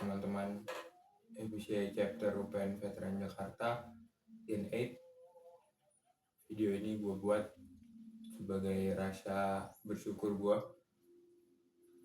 teman-teman FBCI Chapter UPN Veteran Jakarta Gen 8. Video ini gue buat sebagai rasa bersyukur gue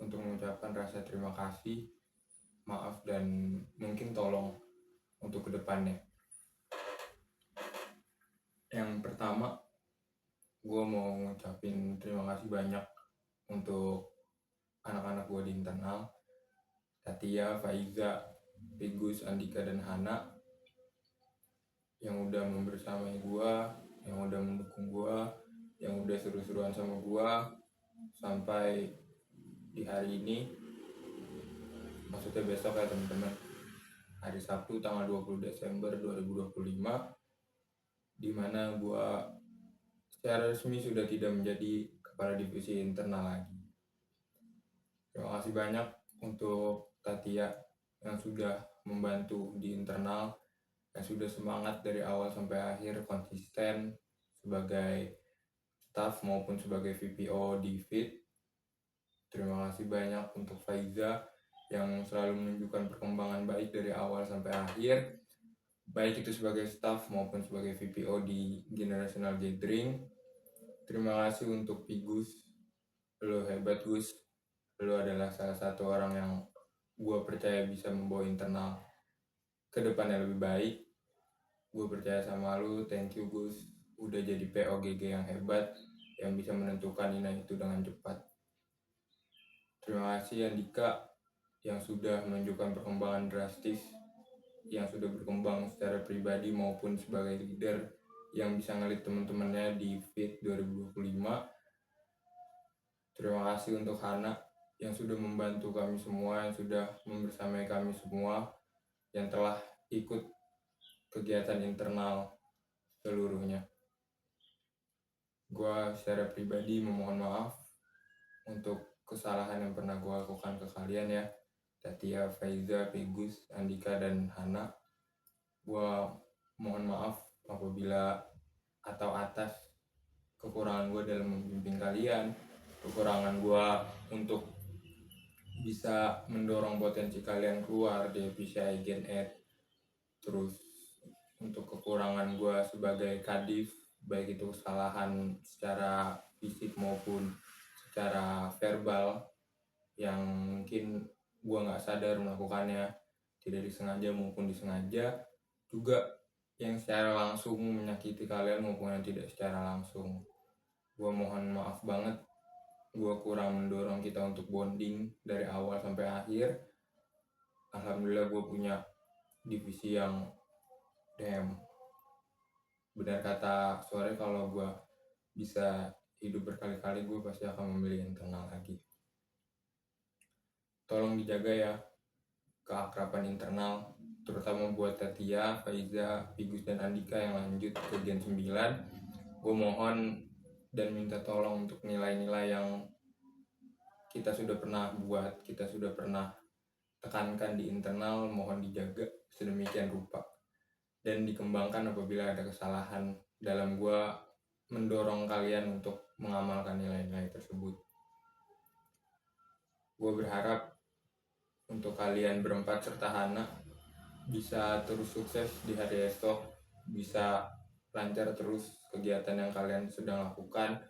untuk mengucapkan rasa terima kasih, maaf, dan mungkin tolong untuk kedepannya. Yang pertama, gue mau ngucapin terima kasih banyak untuk anak-anak gue di internal, Tatia, Faiza, Pigus, Andika, dan Hana, yang udah membersamai gue, yang udah mendukung gue, yang udah seru-seruan sama gue sampai di hari ini. Maksudnya besok ya teman-teman, hari Sabtu tanggal 20 Desember 2025, dimana gue secara resmi sudah tidak menjadi kepala divisi internal lagi. Terima kasih banyak untuk Tatia yang sudah membantu di internal, yang sudah semangat dari awal sampai akhir, konsisten sebagai staff maupun sebagai VPO di FIT. Terima kasih banyak untuk Faiza yang selalu menunjukkan perkembangan baik dari awal sampai akhir, baik itu sebagai staff maupun sebagai VPO di Generational Gathering. Terima kasih untuk Pigus, lo hebat Gus, lo adalah salah satu orang yang gue percaya bisa membawa internal ke depannya lebih baik. Gue percaya sama lo, thank you Gus, udah jadi POGG yang hebat, yang bisa menentukan ini itu dengan cepat. Terima kasih Andika yang sudah menunjukkan perkembangan drastis, yang sudah berkembang secara pribadi maupun sebagai leader, yang bisa ngelit teman-temannya di FIT 2025. Terima kasih untuk Hana yang sudah membantu kami semua, yang sudah membersamai kami semua, yang telah ikut kegiatan internal seluruhnya. Gua secara pribadi memohon maaf untuk kesalahan yang pernah gua lakukan ke kalian ya, Tatia, Faiza, Pigus, Andika, dan Hana. Gua mohon maaf apabila atau atas kekurangan gua dalam membimbing kalian, kekurangan gua untuk bisa mendorong potensi kalian keluar di FBCI Gen 8, terus untuk kekurangan gue sebagai kadif, baik itu kesalahan secara fisik maupun secara verbal yang mungkin gue nggak sadar melakukannya, tidak disengaja maupun disengaja, juga yang secara langsung menyakiti kalian maupun yang tidak secara langsung. Gue mohon maaf banget, gue kurang mendorong kita untuk bonding dari awal sampai akhir. Alhamdulillah gue punya divisi yang benar kata sore, kalau gue bisa hidup berkali-kali, gue pasti akan memilih internal lagi. Tolong dijaga ya keakraban internal, terutama buat Tatia, Faiza, Pigus, dan Andika yang lanjut ke Gen 9. Gue mohon dan minta tolong untuk nilai-nilai yang kita sudah pernah buat, kita sudah pernah tekankan di internal, mohon dijaga sedemikian rupa dan dikembangkan apabila ada kesalahan dalam gua mendorong kalian untuk mengamalkan nilai-nilai tersebut. Gua berharap untuk kalian berempat serta Hana bisa terus sukses di hari esok, bisa lancar terus kegiatan yang kalian sedang lakukan,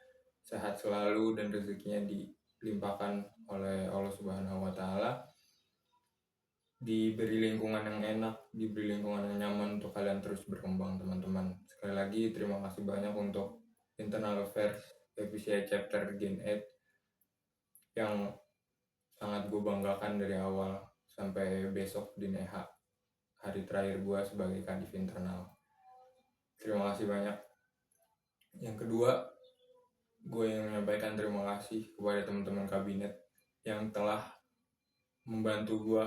sehat selalu dan rezekinya dilimpahkan oleh Allah Subhanahu wa Ta'ala, diberi lingkungan yang enak, diberi lingkungan yang nyaman untuk kalian terus berkembang teman-teman. Sekali lagi terima kasih banyak untuk Internal Affairs FBCI Chapter Gen 8 yang sangat gue banggakan dari awal sampai besok di Neha, hari terakhir gue sebagai kadif internal. Terima kasih banyak. Yang kedua, gue yang menyampaikan terima kasih kepada teman-teman kabinet yang telah membantu gue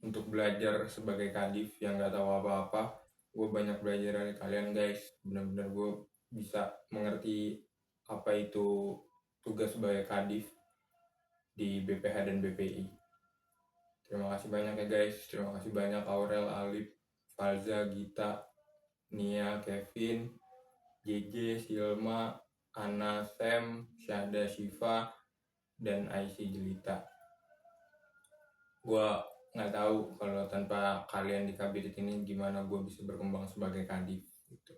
untuk belajar sebagai kadif yang gak tahu apa-apa. Gue banyak belajar dari kalian guys, benar-benar gue bisa mengerti apa itu tugas sebagai kadif di BPH dan BPI. Terima kasih banyak ya guys, terima kasih banyak Aurel, Alif, Falza, Gita, Nia, Kevin, JJ, Silma, Ana, Sam, Syahda, Syifa, dan IC Jelita. Gue nggak tahu kalau tanpa kalian di kabinet ini gimana gue bisa berkembang sebagai kadif gitu.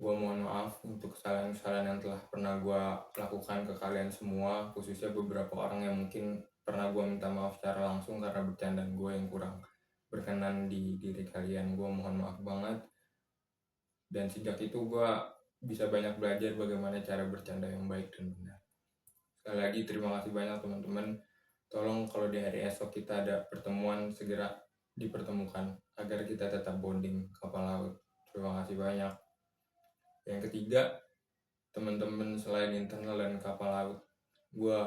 Gue mohon maaf untuk kesalahan-kesalahan yang telah pernah gue lakukan ke kalian semua, khususnya beberapa orang yang mungkin pernah gue minta maaf secara langsung karena bercandaan gue yang kurang berkenan di diri kalian. Gue mohon maaf banget. Dan sejak itu gue bisa banyak belajar bagaimana cara bercanda yang baik dan benar. Sekali lagi terima kasih banyak teman-teman. Tolong kalau di hari esok kita ada pertemuan, segera dipertemukan agar kita tetap bonding kapal laut. Terima kasih banyak. Yang ketiga, teman-teman selain internal dan kapal laut, gue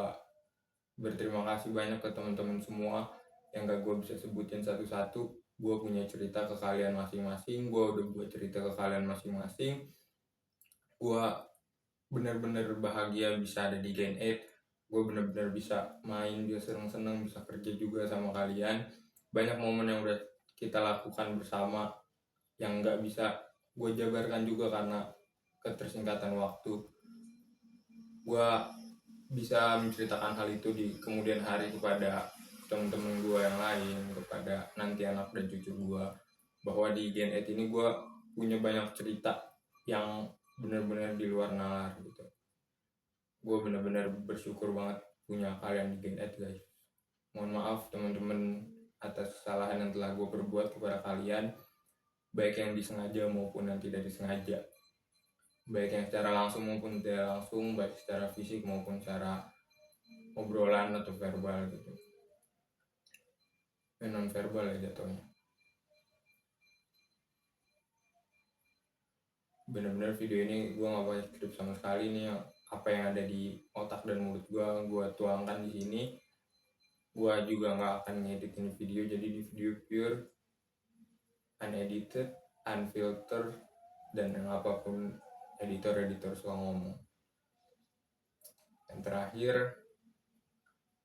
berterima kasih banyak ke teman-teman semua yang gak gue bisa sebutin satu-satu. Gue punya cerita ke kalian masing-masing, gue udah buat cerita ke kalian masing-masing. Gue benar-benar bahagia bisa ada di Gen 8. Gue benar-benar bisa main, bisa seneng-seneng, bisa kerja juga sama kalian. Banyak momen yang udah kita lakukan bersama yang gak bisa gue jabarkan juga karena ketersingkatan waktu. Gue bisa menceritakan hal itu di kemudian hari kepada teman-teman gue yang lain, kepada nanti anak dan cucu gue, bahwa di Gen 8 ini gue punya banyak cerita yang benar-benar di luar nalar gitu. Gue benar-benar bersyukur banget punya kalian di Gen 8 guys. Mohon maaf teman-teman atas kesalahan yang telah gue perbuat kepada kalian, baik yang disengaja maupun yang tidak disengaja, baik yang secara langsung maupun tidak langsung, baik secara fisik maupun secara obrolan atau verbal gitu, non verbal ya jatuhnya. Bener-bener video ini gue nggak pakai skrip sama sekali nih, apa yang ada di otak dan mulut gue tuangkan di sini. Gue juga nggak akan ngeditin video, jadi di video pure, unedited, unfiltered, dan yang apapun editor suka ngomong. Yang terakhir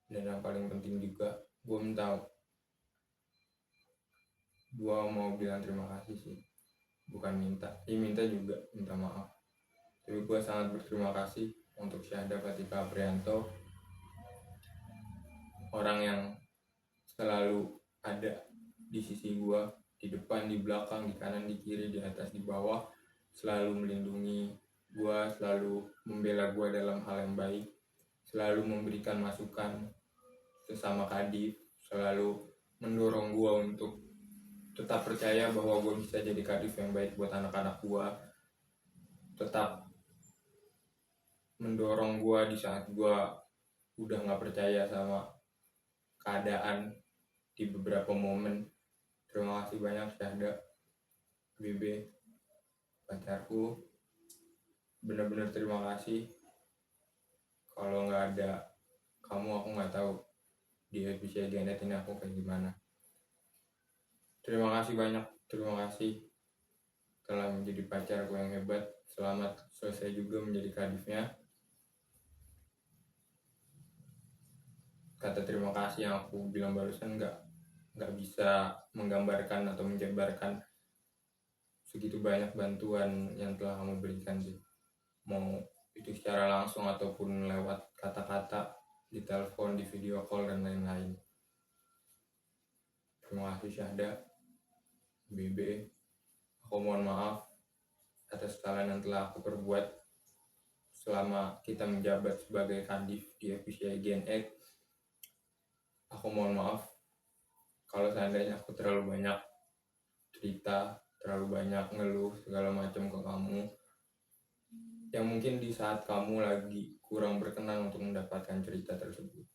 dan yang paling penting juga, gue mau bilang terima kasih sih, bukan minta juga, minta maaf. Tapi gue sangat berterima kasih untuk Syahda Fatika Aprianto, orang yang selalu ada di sisi gue, di depan, di belakang, di kanan, di kiri, di atas, di bawah, selalu melindungi gue, selalu membela gue dalam hal yang baik, selalu memberikan masukan sesama kadif, selalu mendorong gue untuk tetap percaya bahwa gue bisa jadi kadif yang baik buat anak-anak gue, tetap mendorong gue di saat gue udah gak percaya sama keadaan di beberapa momen. Terima kasih banyak Syahda, BB, pacarku. Bener-bener terima kasih. Kalau nggak ada kamu, aku nggak tahu di episode Gen 8 ini aku kayak gimana. Terima kasih banyak, terima kasih telah menjadi pacarku yang hebat. Selamat selesai juga menjadi kadifnya. Kata terima kasih yang aku bilang barusan nggak bisa menggambarkan atau menjabarkan segitu banyak bantuan yang telah kamu berikan sih. Mau itu secara langsung ataupun lewat kata-kata, di telepon, di video call, dan lain-lain. Terima kasih Syahda, BB. Aku mohon maaf atas kesalahan yang telah aku perbuat selama kita menjabat sebagai kadif di FPCI Gen 8. Aku mohon maaf kalau seandainya aku terlalu banyak cerita, terlalu banyak ngeluh segala macam ke kamu, yang mungkin di saat kamu lagi kurang berkenan untuk mendapatkan cerita tersebut.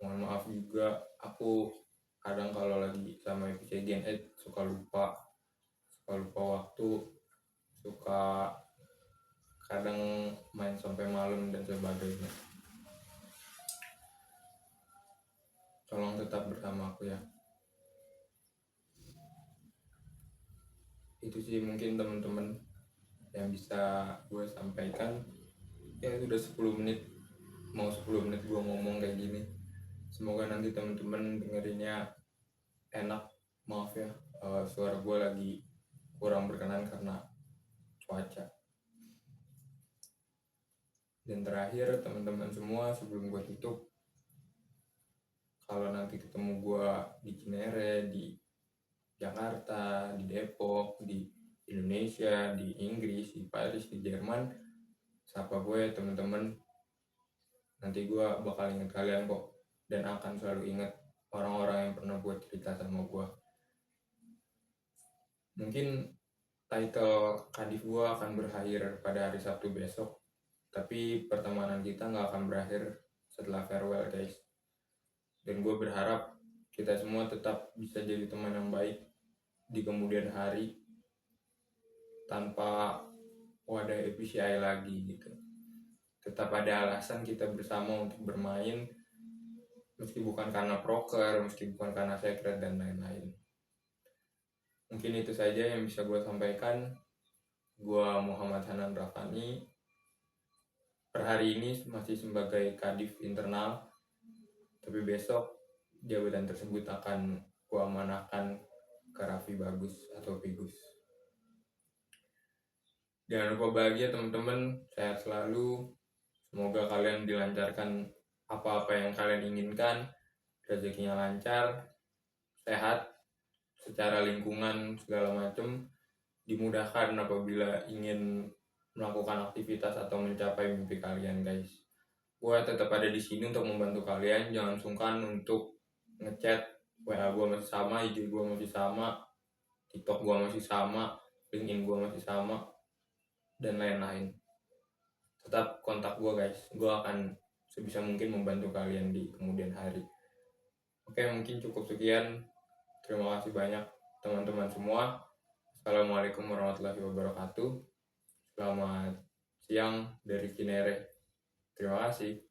Mohon maaf juga, aku kadang kalau lagi sama FPCI Gen 8 suka lupa waktu, suka kadang main sampai malam dan sebagainya. Tolong tetap bersama aku ya. Itu sih mungkin teman-teman yang bisa gue sampaikan. Ya udah 10 menit, mau 10 menit gue ngomong kayak gini. Semoga nanti teman-teman dengerinnya enak. Maaf ya, suara gue lagi kurang berkenan karena cuaca. Dan terakhir teman-teman semua, sebelum gue tutup, kalau nanti ketemu gue di Cinere, di Jakarta, di Depok, di Indonesia, di Inggris, di Paris, di Jerman, sapa gue temen-temen. Nanti gue bakal inget kalian kok, dan akan selalu inget orang-orang yang pernah gue cerita sama gue. Mungkin title Kadif gue akan berakhir pada hari Sabtu besok, tapi pertemanan kita nggak akan berakhir setelah farewell guys. Dan gue berharap kita semua tetap bisa jadi teman yang baik di kemudian hari, tanpa wadah APCI lagi gitu. Tetap ada alasan kita bersama untuk bermain, meski bukan karena proker, meski bukan karena secret dan lain-lain. Mungkin itu saja yang bisa gue sampaikan. Gue Muhammad Hanan Rafani, per hari ini masih sebagai Kadif internal, tapi besok jabatan tersebut akan gue amanahkan ke Raffi Bagus atau Pigus. Jangan lupa bahagia teman-teman, sehat selalu. Semoga kalian dilancarkan apa-apa yang kalian inginkan, rezekinya lancar, sehat, secara lingkungan segala macam, dimudahkan apabila ingin melakukan aktivitas atau mencapai mimpi kalian guys. Gue tetap ada di sini untuk membantu kalian. Jangan sungkan untuk ngechat. WA gue masih sama, IG gue masih sama, TikTok gue masih sama, LinkedIn gue masih sama, dan lain-lain. Tetap kontak gue guys, gue akan sebisa mungkin membantu kalian di kemudian hari. Oke, mungkin cukup sekian. Terima kasih banyak teman-teman semua. Assalamualaikum warahmatullahi wabarakatuh. Selamat siang dari Cinere. Terima kasih.